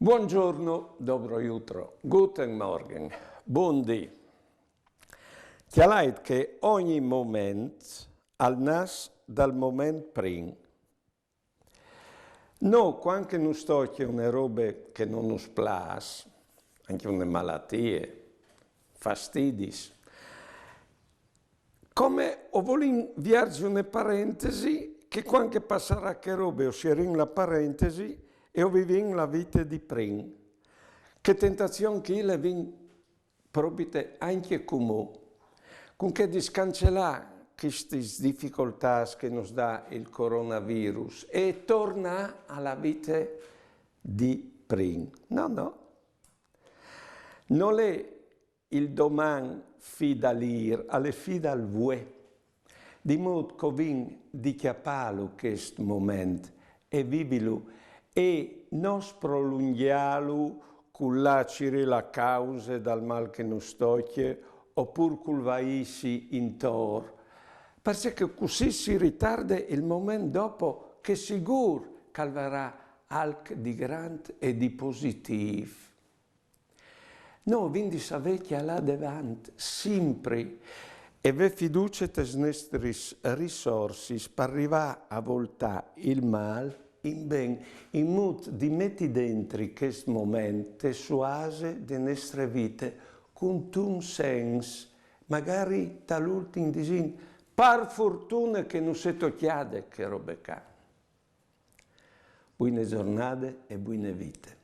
Buongiorno, dobro jutro, guten Morgen, buondì. Chialait che ogni moment al nas dal moment prim. No, quando non sto che una robe che non nos plas, anche una malattie, fastidis. Come o volin viargi una parentesi che quando passerà che robe o si rin la parentesi e o vivin la vita di prim. Che tentazione che le vin probite anche come, con che di scancellare queste difficoltà che nos dà il coronavirus e torna alla vita di prim. No. Non è il domani fidalir, alle fidal vue. Di modo che vin di chiappalo questo momento e vivilo e non prolunghialo con la causa dal mal che non stocchie oppure col vaissi intor. Perché così si ritarda il momento dopo che sicuro calverà alc di grande e di positivo. No, quindi sapete che là davanti, sempre, e ve fiducia che le nostre risorse per arrivare a voltare il male in ben, in modo di mettere dentro questo momento suase delle nostre vite con un senso, magari dall'ultimo disegno, per fortuna che non si tocchiate che robe qua. Buone giornate e buone vite.